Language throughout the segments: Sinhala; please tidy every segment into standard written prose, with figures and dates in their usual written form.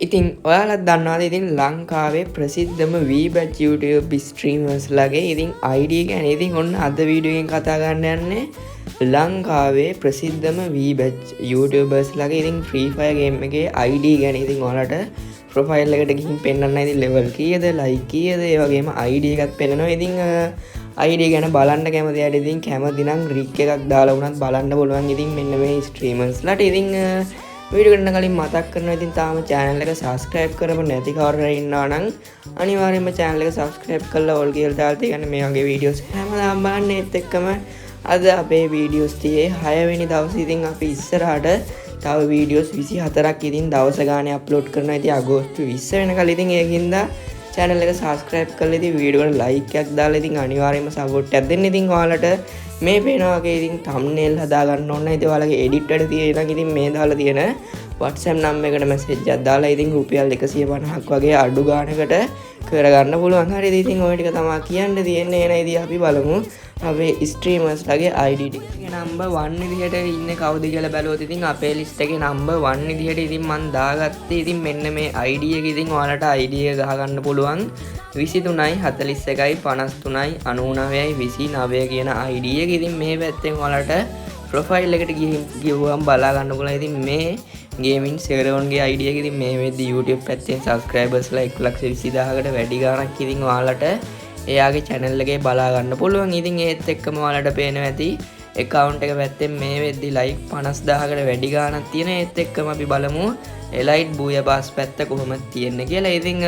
ඉතින් ඔයාලත් දන්නවාද ඉතින් ලංකාවේ ප්‍රසිද්ධම V-Batch YouTube ස්ට්‍රීමර්ස් ලගේ ඉතින් ID ගැන ඉතින් ඔන්න අද වීඩියෝ එකෙන් කතා කරන්න යන්නේ ලංකාවේ ප්‍රසිද්ධම V-Batch YouTubers ලගේ ඉතින් Free Fire game එකේ ID ගැන ඉතින් ඔයාලට ප්‍රොෆයිල් එකට ගිහින් පෙන්නන්න ඉතින් level කීයද like කීයද ඒ වගේම ID එකත් පෙන්නනවා ඉතින් ID ගැන බලන්න කැමති අයට ඉතින් කැමති නම් රික් එකක් දාලා වුණත් බලන්න පුළුවන් ඉතින් මෙන්න මේ ස්ට්‍රීමර්ස් ලට ඉතින් वीडियो करने कल मत करना ताम चैनल के सब्सक्राइब कर नैति अनिवार्य में चैनल के सब्सक्राइब कर और डालते मैं आगे वीडियोस अद अबे वीडियोस दिए हायवेनी दवस इස්සරහට තව වීඩියෝස් 24ක් ඉතින් දවස ගානේ අප්ලෝඩ් කරනවා ඉතින් අගෝස්තු 20 වෙනකල් ඉතින් ඒකින්ද channel එක subscribe කරලා ඉතින් වීඩියෝ වල like එකක් දාලා ඉතින් අනිවාර්යයෙන්ම support එකක් දෙන්න ඉතින් ඔයාලට මේ පේනවා වගේ ඉතින් thumbnail හදා ගන්න ඕන ඉතින් ඔයාලගේ edit වල තියෙන ඉතින් මේ දාලා තියෙන WhatsApp number එකට message එකක් දාලා ඉතින් රුපියල් 150ක් වගේ අඩු ගානකට කරගන්න පුළුවන් හරිද ඉතින් ඔය ටික තමයි කියන්න තියෙන්නේ එන ඉතින් අපි බලමු අපේ ස්ට්‍රීමර්ස් ලගේ ID ටික නම්බර් 1 විදිහට ඉන්නේ කවුද කියලා බැලුවොත් ඉතින් අපේ ලිස්ට් එකේ නම්බර් 1 විදිහට ඉතින් මම දාගත්තේ ඉතින් මෙන්න මේ ID එක ඉතින් ඔයාලට ID එක ගහ ගන්න පුළුවන් 23යි 41යි 53යි 99යි 29 කියන ID එක ඉතින් මේ පැත්තෙන් ඔයාලට ප්‍රොෆයිල් එකට ගිහුවම බලා ගන්න පුළුවන් ඉතින් මේ ගේමින් සෙරවන්ගේ ID එක ඉතින් මේ වෙද්දි YouTube පැත්තෙන් subscribersලා 120000කට වැඩි ගාණක් ඉතින් ඔයාලට එයාගේ channel එකේ බලා ගන්න පුළුවන්. ඉතින් ඒත් එක්කම ඔයාලට පේනවා ඇති account එක පැත්තෙන් මේ වෙද්දි like 50000කට වැඩි ගාණක් තියෙන. ඒත් එක්කම අපි බලමු elite booyah pass පැත්ත කොහොමද තියෙන්නේ කියලා. ඉතින්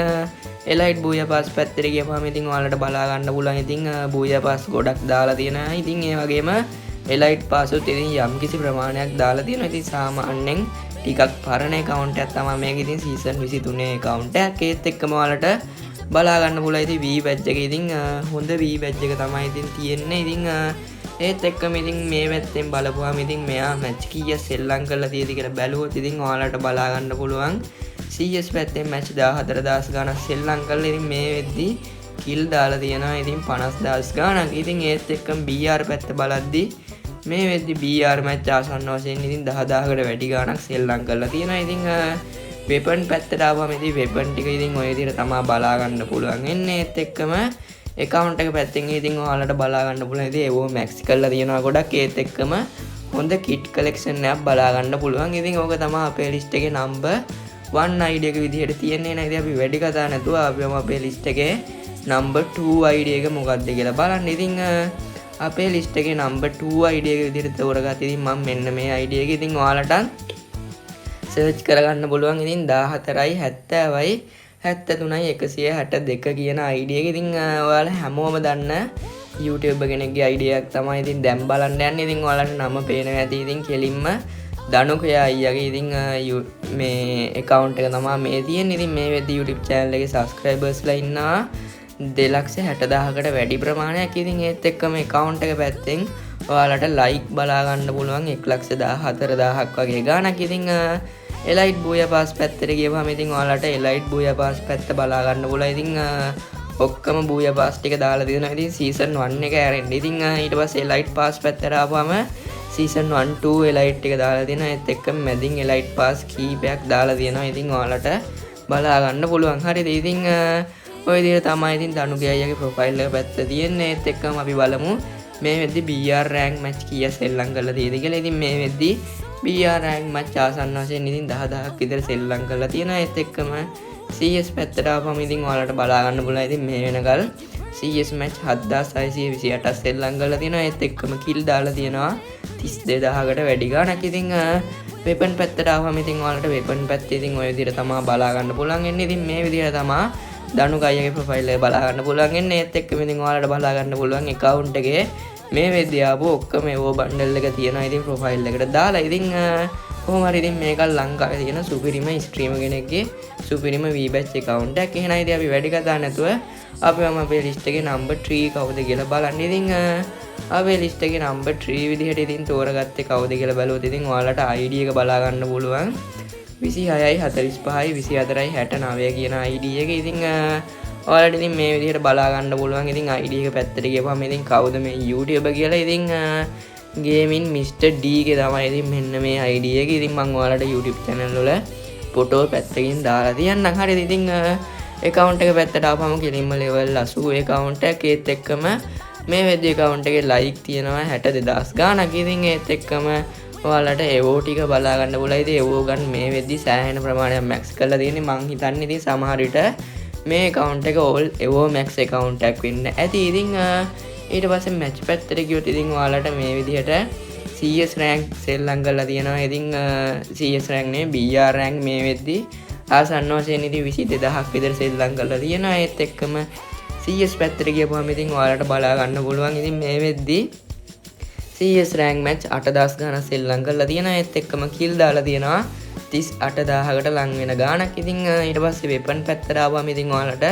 elite booyah pass පැත්තට ගියපුවාම ඉතින් ඔයාලට බලා ගන්න පුළුවන්. ඉතින් booyah pass ගොඩක් දාලා තියෙනවා. ඉතින් ඒ වගේම elite pass උත් ඉතින් යම්කිසි ප්‍රමාණයක් දාලා තියෙනවා. ඉතින් සාමාන්‍යයෙන් ටිකක් පරණ account එකක් තමයි මේක. ඉතින් season 23 account එකක්. ඒත් එක්කම ඔයාලට බලා ගන්න පුළුවන් ඉතින් V-Batch එක ඉතින් හොඳ V-Batch එක තමයි ඉතින් තියෙන්නේ. ඉතින් ඒත් එක්කම ඉතින් මේ පැත්තෙන් බලපුවාම ඉතින් මෙයා මැච් කීයක් සෙල්ලම් කරලා තියෙද කියලා බැලුවොත් ඉතින් ඔයාලට බලා ගන්න පුළුවන් CS පැත්තෙන් මැච් 14000 ගණන් සෙල්ලම් කරලා ඉතින් මේ වෙද්දි කිල් දාලා තියෙනවා ඉතින් 50000 ගණන්. ඉතින් ඒත් එක්කම BR පැත්ත බලද්දි මේ වෙද්දි BR මැච් ආසන්න වශයෙන් ඉතින් 10000කට වැඩි ගණක් සෙල්ලම් කරලා තියෙනවා. ඉතින් වෙපන් පැත්තට ආවම ඉතින් වෙපන් ටික ඉතින් ඔය විදිහට තමයි බලා ගන්න පුළුවන් එන්නේ. ඒත් එක්කම account එක පැත්තෙන් ඉතින් ඔයාලට බලා ගන්න පුළුවන් ඉතින් ඒව මැක්ස් කරලා තියෙනවා ගොඩක්. ඒත් එක්කම හොඳ kit collection එකක් බලා ගන්න පුළුවන්. ඉතින් ඕක තමයි අපේ list එකේ number 1 ID එක විදිහට තියෙන්නේ නේද. අපි වැඩි කතා නැතුව අපිම අපේ list එකේ number 2 ID එක මොකක්ද කියලා බලන්න. ඉතින් අපේ list එකේ number 2 ID එක විදිහට තෝරගත්තා. ඉතින් මම මෙන්න මේ ID එක ඉතින් ඔයාලට සර්ච් කරගන්න පුළුවන් ඉතින් 14යි 70යි 73යි 162 කියන ID එක. ඉතින් ඔයාලා හැමෝම දන්න YouTube කෙනෙක්ගේ ID එකක් තමයි ඉතින් දැන් බලන්න යන්නේ. ඉතින් ඔයාලට නම පේනවා ඇති ඉතින් කෙලින්ම දනුකය අයියාගේ ඉතින් මේ account එක තමයි මේ තියෙන්නේ. ඉතින් මේ වෙද්දි YouTube channel එකේ subscribersලා ඉන්නවා 260000කට වැඩි ප්‍රමාණයක්. ඉතින් ඒත් එක්කම account එක පැත්තෙන් ඔයාලට like බලා ගන්න පුළුවන් 114000ක් වගේ ගාණක්. ඉතින් elite booyah pass පැත්තට ගියපුවාම ඉතින් ඔයාලට elite booyah pass පැත්ත බලා ගන්න පුළුවන්. ඉතින් ඔක්කොම booyah pass ටික දාලා දෙනවා. ඉතින් season 1 එක ඇරෙන්න. ඉතින් ඊට පස්සේ elite pass පැත්තට ආවම season 1 2 elite ටික දාලා දෙනවා. ඒත් එක්කම මැදින් elite pass කීපයක් දාලා දෙනවා. ඉතින් ඔයාලට බලා ගන්න පුළුවන්. හරිද? ඉතින් ඔය විදිහට තමයි ඉතින් දනුගේ අයියාගේ ප්‍රොෆයිල් එක පැත්ත තියෙන්නේ. ඒත් එක්කම අපි බලමු මේ වෙද්දි BR rank match කීයක් සෙල්ලම් කරලා තියෙද කියලා. ඉතින් මේ වෙද්දි BR rank match ආසන්න වශයෙන් ඉතින් 10000ක් විතර සෙල්ලම් කරලා තියෙනවා. ඒත් එක්කම CS පැත්තට ආවම ඉතින් ඔයාලට බලා ගන්න පුළුවන් ඉතින් මේ වෙනකල් CS match 7628ක් සෙල්ලම් කරලා තියෙනවා. ඒත් එක්කම kill දාලා තියෙනවා 32000කට වැඩි ගාණක්. ඉතින් weapon පැත්තට ආවම ඉතින් ඔයාලට weapon පැත්තේ ඉතින් ඔය විදිහට තමයි බලා ගන්න පුළුවන් එන්නේ. ඉතින් මේ විදිහට තමයි දනුගයියගේ ප්‍රොෆයිල් එක බලා ගන්න පුළුවන් එන්නේ. ඒත් එක්කම ඉතින් ඔයාලට බලා ගන්න පුළුවන් account එකේ මේ වෙද්දී ආපු ඔක්කොම ඒවෝ බන්ඩල් එක තියෙනවා ඉතින් ප්‍රොෆයිල් එකට දාලා. ඉතින් කොහොම හරි ඉතින් මේක ලංකාවේ තියෙන සුපිරිම ස්ට්‍රීමර් කෙනෙක්ගේ සුපිරිම V-Batch account එකක්. එහෙනම් ඉතින් අපි වැඩි කතා නැතුව අපිම අපේ list එකේ number 3 කවුද කියලා බලන්න. ඉතින් අපේ list එකේ number 3 විදිහට ඉතින් තෝරගත්තේ කවුද කියලා බලුවොත් ඉතින් ඔයාලට ID එක බලා ගන්න පුළුවන් 26යි 45යි 24යි 69 කියන ID එක. ඉතින් ඔයාලට ඉතින් මේ විදිහට බලා ගන්න පුළුවන්. ඉතින් ID එක පැත්තට ගියපුවම ඉතින් කවුද මේ YouTuber කියලා ඉතින් gaming Mr D ගේ තමයි ඉතින් මෙන්න මේ ID එක. ඉතින් මම ඔයාලට YouTube channel වල ෆොටෝ පැත්තකින් දාලා තියන්නම්. හරිද? ඉතින් account එක පැත්තට ආපම කෙලින්ම level 80 account එක ඒත් එක්කම මේ වෙද්දී account එකේ like තියෙනවා 62000 ගාණක්. ඉතින් ඒත් එක්කම ඔයාලට එවෝ ටික බලා ගන්න පුළුවන්. ඉතින් එවෝ ගන්න මේ වෙද්දී සෑහෙන ප්‍රමාණයක් max කරලා තියෙන්නේ. මං හිතන්නේ ඉතින් සමහර විට මේ account එක all එවෝ max account එකක් වෙන්න ඇති. ඉතින් ඊට පස්සේ match පැත්තට ගියොත් ඉතින් ඔයාලට මේ විදිහට CS rank සෙල්ලම් කරලා තියෙනවා. ඉතින් CS rank නෙවෙයි BR rank මේ වෙද්දී ආසන්න වශයෙන් ඉතින් 22000ක් විතර සෙල්ලම් කරලා තියෙනවා. ඒත් එක්කම CS පැත්තට ගියපුවම ඉතින් ඔයාලට බලා ගන්න පුළුවන්. ඉතින් මේ වෙද්දී CS rank match 8000 ගාණක් සෙල්ලම් කරලා තියෙනවා. ඒත් එක්කම kill දාලා තියෙනවා 38000කට ලං වෙන ගාණක්. ඉතින් ඊට පස්සේ weapon පැත්තට ආවම ඉතින් ඔයාලට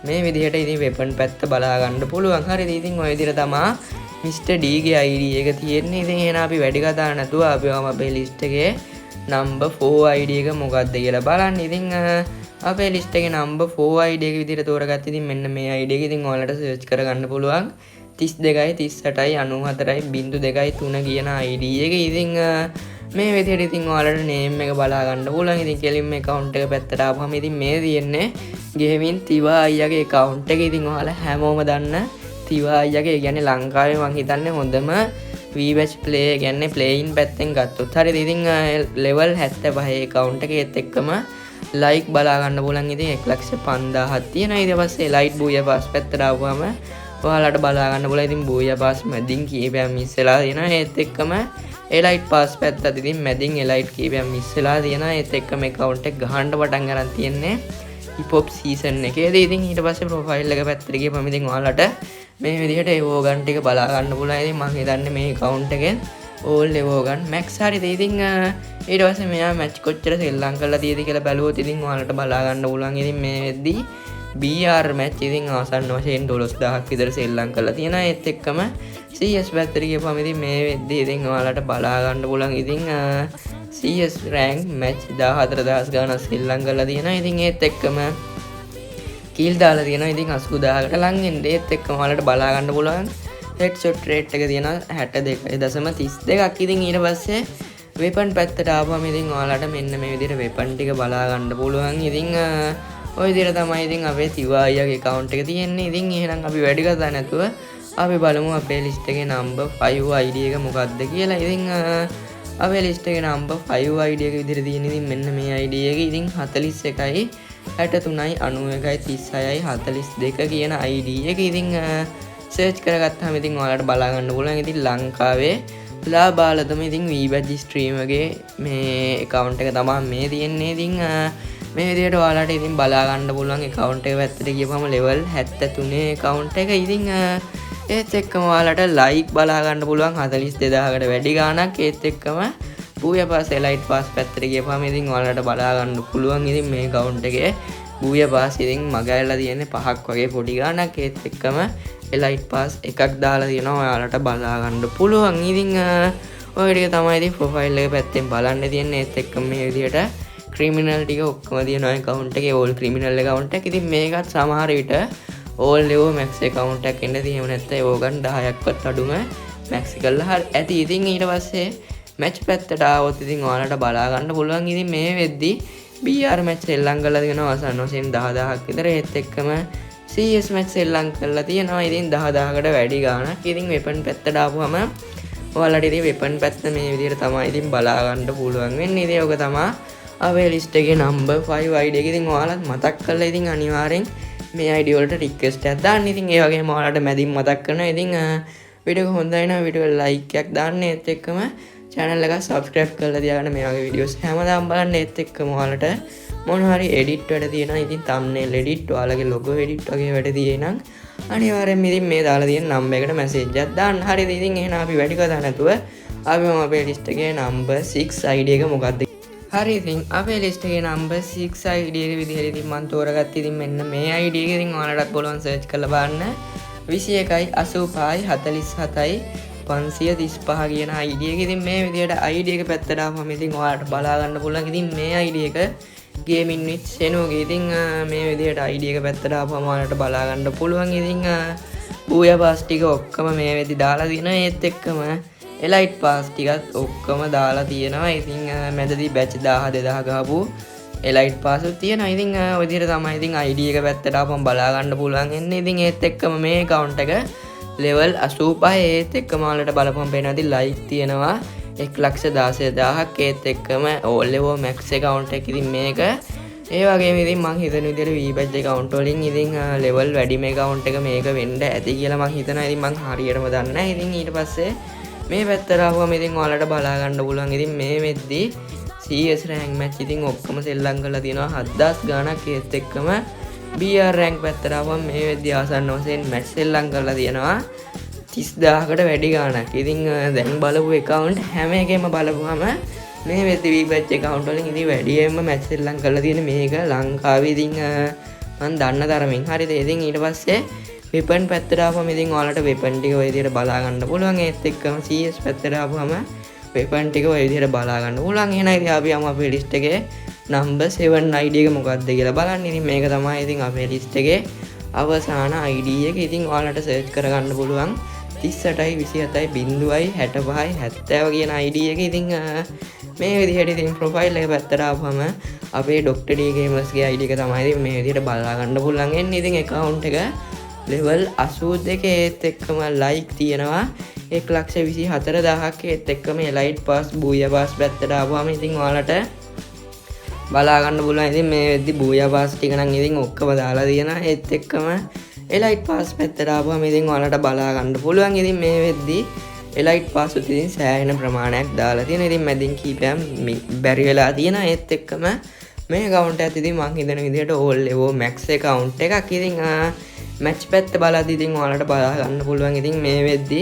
මේ විදිහට ඉතින් weapon පැත්ත බලා ගන්න පුළුවන්. හරිද? ඉතින් ඔය විදිහට තමයි Mr. D ගේ ID එක තියෙන්නේ. ඉතින් එහෙනම් අපි වැඩි කතා නැතුව අපිවම අපේ list එකේ number 4 ID එක මොකක්ද කියලා බලන්න. ඉතින් අපේ list එකේ number 4 ID එක විදිහට තෝරගත්ත. ඉතින් මෙන්න මේ ID එක ඉතින් ඔයාලට search කරගන්න පුළුවන්. 32යි 38යි 94යි 02යි 3 කියන ID එක. ඉතින් මේ විදිහට ඉතින් ඔයාලට name එක බලා ගන්න පුළුවන්. ඉතින් කෙලින්ම account එක පැත්තට ආවම ඉතින් මේ තියෙන්නේ gaming තිවා අයියාගේ account එක. ඉතින් ඔයාලා හැමෝම දන්න තිවා අයියාගේ, ඒ කියන්නේ ලංකාවේ මං හිතන්නේ හොඳම VBatch play කියන්නේ play-in පැත්තෙන් ගත්තොත්. හරිද? ඉතින් level 75 account එකේ ඒත් එක්කම like බලා ගන්න පුළුවන්. ඉතින් 1,50,000ක් තියෙනවා. ඊට පස්සේ elite booyah pass පැත්තට ආවම ඔයාලට බලා ගන්න පුළුවන්. ඉතින් booyah pass මැදින් කීපයක් මිස් වෙලා තියෙනවා. ඒත් එක්කම elite pass පැත්තත් ඉතින් මැදින් elite කීපයක් මිස් වෙලා තියෙනවා. ඒත් එක්කම account එක ගහන්න පටන් ගන්න තියෙන්නේ hip hop season එකේදී. ඉතින් ඊට පස්සේ profile එක පැත්තට ගියපම ඉතින් ඔයාලට මේ විදිහට evogan ටික බලා ගන්න පුළුවන්. ඉතින් මම හිතන්නේ මේ account එකෙන් all evogan max හරිද. ඉතින් ඊට පස්සේ මෙයා match කොච්චර සෙල්ලම් කරලා තියෙද කියලා බැලුවොත් ඉතින් ඔයාලට බලා ගන්න පුළුවන්. ඉතින් මේ වෙද්දී BR match ඉතින් ආසන්න වශයෙන් 12000ක් විතර සෙල්ලම් කරලා තියෙනවා. ඒත් එක්කම CS පැත්තට ගියපම ඉතින් මේ වෙද්දී ඉතින් ඔයාලට බලා ගන්න පුළුවන්. ඉතින් CS rank match 14000 ගාණක් සෙල්ලම් කරලා තියෙනවා. ඉතින් ඒත් එක්කම kill දාලා තියෙනවා. ඉතින් 80000කට ලං වෙන්නේ. ඒත් එක්කම ඔයාලට බලා ගන්න පුළුවන් headshot rate එක තියෙනවා 62.32ක්. ඉතින් ඊට පස්සේ weapon පැත්තට ආවම ඉතින් ඔයාලට මෙන්න මේ විදිහට weapon ටික බලා ගන්න පුළුවන්. ඉතින් ඔය විදිහට තමයි ඉතින් අපේ තිවා අයියාගේ account එක තියෙන්නේ. ඉතින් එහෙනම් අපි වැඩි කතා නැතුව අපි බලමු අපේ list එකේ number 5 ID එක මොකක්ද කියලා. ඉතින් අපේ list එකේ number 5 ID එක විදිහට තියෙන ඉතින් මෙන්න මේ ID එක. ඉතින් 41යි 63යි 91යි 36යි 42 කියන ID එක. ඉතින් search කරගත්තාම ඉතින් ඔයාලට බලා ගන්න පුළුවන්. ඉතින් ලංකාවේ ලාබාලතම ඉතින් VBatch stream එකේ මේ account එක තමයි මේ තියෙන්නේ. ඉතින් මේ විදිහට ඔයාලට ඉතින් බලා ගන්න පුළුවන් account එක පැත්තට ගියපම level 73 account එක. ඉතින් ඒත් එක්කම ඔයාලට like බලා ගන්න පුළුවන් 42000කට වැඩි ගාණක්. ඒත් එක්කම booyah pass elite pass පැත්තට ගියපම ඉතින් ඔයාලට බලා ගන්න පුළුවන්. ඉතින් මේ account එකේ booyah pass ඉතින් මගහැරලා තියෙන්නේ 5ක් වගේ පොඩි ගාණක්. ඒත් එක්කම elite pass එකක් දාලා තියෙනවා. ඔයාලට බලා ගන්න පුළුවන්. ඉතින් ඔය ටික තමයි ඉතින් profile එක පැත්තෙන් බලන්න තියෙන්නේ. ඒත් එක්කම මේ විදිහට criminal ටික ඔක්කොම තියෙනවා account එකේ all criminal account එක. ඉතින් මේකත් සමහර විට all level max account එකක් එන්න තියෙම නැත්නම් ඒවගන් 10ක්වත් අඩුම max කරලා හරි ඇති. ඉතින් ඊට පස්සේ match පැත්තට ආවොත් ඉතින් ඔයාලට බලා ගන්න පුළුවන්. ඉතින් මේ වෙද්දී BR match සෙල්ලම් කරලා තියෙනවා ආසන්න වශයෙන් 10000ක් විතර. ඒත් එක්කම CS match සෙල්ලම් කරලා තියෙනවා ඉතින් 10000කට වැඩි ගාණක්. ඉතින් weapon පැත්තට ආපුවම ඔයාලට ඉතින් weapon පැත්ත මේ විදිහට තමයි ඉතින් බලා ගන්න පුළුවන් වෙන්නේ. ඉතින් ඔක තමයි අපේ list එකේ number 5 ID එක. ඉතින් ඔයාලත් මතක් කරලා ඉතින් අනිවාර්යෙන් මේ ID වලට request එකක් දාන්න. ඉතින් ඒ වගේම ඔයාලට මැදින් මතක් කරනවා ඉතින් වීඩියෝ එක හොඳයි නම් වීඩියෝ එක like එකක් දාන්න. ඒත් එක්කම channel එක subscribe කරලා තියාගන්න. මේ වගේ videos හැමදාම බලන්න. ඒත් එක්කම ඔයාලට මොන හරි edit වැඩ තියෙනවා. ඉතින් thumbnail edit, ඔයාලගේ logo edit වගේ වැඩ තියෙනවා නම් අනිවාර්යෙන් ඉතින් මේ දාලා තියෙන number එකට message එකක් දාන්න. හරිද? ඉතින් එහෙනම් අපි වැඩි කතා නැතුව අපි අපේ list එකේ number 6 ID එක මොකක්ද? හරි ඉතින් අපේ list එකේ number 6 ID එක විදිහට ඉතින් මම තෝරගත්තා. ඉතින් මෙන්න මේ ID එක ඉතින් ඔයාලටත් බලන්න search කරලා බලන්න. 21යි 85යි 47යි 535 කියන ID එක. ඉතින් මේ විදිහට ID එක පැත්තට ආවම ඉතින් ඔයාලට බලා ගන්න පුළුවන්. ඉතින් මේ ID එක gaming with Senoge. ඉතින් මේ විදිහට ID එක පැත්තට ආවම ඔයාලට බලා ගන්න පුළුවන්. ඉතින් booyah pass ටික ඔක්කොම මේ වෙද්දි දාලා දිනවා. ඒත් එක්කම elite pass ටිකත් ඔක්කොම දාලා තියෙනවා. ඉතින් මැදදී batch 1000 2000 ගහපු එලයිට් පාසුත් තියෙනවා. ඉතින් ඔය විදිහට තමයි ඉතින් ID එක පැත්තට ආපම බලා ගන්න පුළුවන් එන්නේ. ඉතින් ඒත් එක්කම මේ account එක level 85 ඒත් එක්කම ඔයාලට බලපම් පේනවා. ඉතින් like තියෙනවා 1,16,000ක් ඒත් එක්කම all level max account එක. ඉතින් මේක ඒ වගේම ඉතින් මං හිතන විදිහට V-Badge account වලින් ඉතින් level වැඩිම account එක මේක වෙන්න ඇති කියලා මං හිතනවා. ඉතින් මං හරියටම දන්නේ නැහැ. ඉතින් ඊට පස්සේ මේ පැත්තට ආවම ඉතින් ඔයාලට බලා ගන්න පුළුවන්. ඉතින් මේ වෙද්දි CS rank match ඉතින් ඔක්කොම සෙල්ලම් කරලා තියෙනවා 7000 ගාණක්. ඒත් එක්කම BR rank පැත්තට ආවම මේ වෙද්දි ආසන්න වශයෙන් match සෙල්ලම් කරලා තියෙනවා 30000කට වැඩි ගාණක්. ඉතින් දැන් බලපු account හැම එකෙම බලපුවම මේ වෙද්දි V-Badge account වලින් ඉතින් වැඩියෙන්ම match සෙල්ලම් කරලා තියෙන මේක ලංකාවේ ඉතින් මම දන්න තරමින්. හරිද? ඉතින් ඊට පස්සේ weapon පැත්තට ආවම ඉතින් ඔයාලට weapon ටික ඔය විදිහට බලා ගන්න පුළුවන්. ඒත් එක්කම CS පැත්තට ආවම weapon ටික ඔය විදිහට බලා ගන්න පුළුවන්. එහෙනම් ඉතින් අපි යමු අපේ list එකේ number 7 ID එක මොකක්ද කියලා බලන්න. ඉතින් මේක තමයි ඉතින් අපේ list එකේ අවසාන ID එක. ඉතින් ඔයාලට search කරගන්න පුළුවන් 38.27.65.70 කියන ID එක. ඉතින් මේ විදිහට ඉතින් profile එක පැත්තට ආවම අපේ Dr. D Gamers ගේ ID එක තමයි ඉතින් මේ විදිහට බලා ගන්න පුළුවන් එන්නේ. ඉතින් account එක level 82 ඒත් එක්කම like තියෙනවා 1,24,000ක්. ඒත් එක්කම elite pass booyah pass පැත්තට ආවම ඉතින් ඔයාලට බලා ගන්න පුළුවන්. ඉතින් මේ වෙද්දි booyah pass ටික නම් ඉතින් ඔක්කොම දාලා තියෙනවා. ඒත් එක්කම elite pass පැත්තට ආවම ඉතින් ඔයාලට බලා ගන්න පුළුවන්. ඉතින් මේ වෙද්දි elite pass උත් ඉතින් සෑහෙන ප්‍රමාණයක් දාලා තියෙනවා. ඉතින් මැදින් කීපයක් බැරි වෙලා තියෙනවා. ඒත් එක්කම මේ account එකත් ඉතින් මං හිතන විදිහට all level max account එකක්. ඉතින් match පැත්ත බලද්දි ඉතින් ඔයාලට බලා ගන්න පුළුවන්. ඉතින් මේ වෙද්දි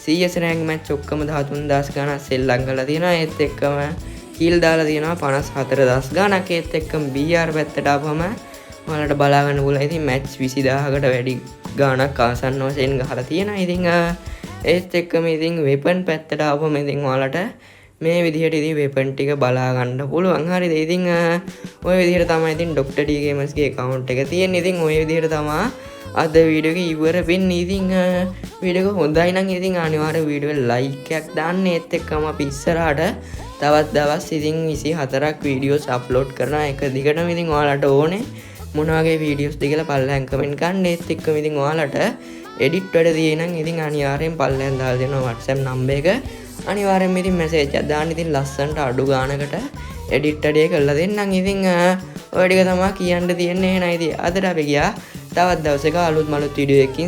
CS rank match ඔක්කොම 13000 ගාණක් සෙල්ලම් කරලා තියෙනවා. ඒත් එක්කම kill දාලා තියෙනවා 54000 ගාණක්. ඒත් එක්කම BR පැත්තට ආවම ඔයාලට බලා ගන්න පුළුවන්. ඉතින් match 20000කට වැඩි ගාණක් ආසන්න වශයෙන් ගහලා තියෙනවා. ඉතින් ඒත් එක්කම ඉතින් weapon පැත්තට ආවම ඉතින් ඔයාලට මේ විදිහට ඉතින් weapon ටික බලා ගන්න පුළුවන්. හරිද? ඉතින් ඔය විදිහට තමයි ඉතින් Dr. D Gamers ගේ account එක තියෙන්නේ. ඉතින් ඔය විදිහට තමයි අද වීඩියෝ එක ඉවර වෙන්නේ. ඉතින් වීඩියෝ එක හොඳයි නම් ඉතින් අනිවාර්යෙන් වීඩියෝ එක like එකක් දාන්න. ඒත් එක්කම අපි ඉස්සරහට තවත් දවස් ඉතින් 24ක් වීඩියෝස් අප්ලෝඩ් කරනවා. එක දිගටම ඉතින් ඔයාලට ඕනේ මොන වගේ වීඩියෝස්ද කියලා පල්ලෙන් කමෙන්ට් කරන්න. ඒත් එක්කම ඉතින් ඔයාලට edit වැඩ තියෙන නම් ඉතින් අනිවාර්යෙන් පල්ලෙන් දාලා දෙනවා WhatsApp number එක. අනිවාර්යෙන් ඉතින් message එකක් දාන්න. ඉතින් ලස්සනට අඩු ගානකට edit වැඩේ කරලා දෙන්නම්. ඉතින් ඔය ටික තමයි කියන්න තියෙන්නේ. එහෙනම් ඉතින් අදට අපි ගියා තවත් දවසක අලුත් මලුත් වීඩියෝ එකකින්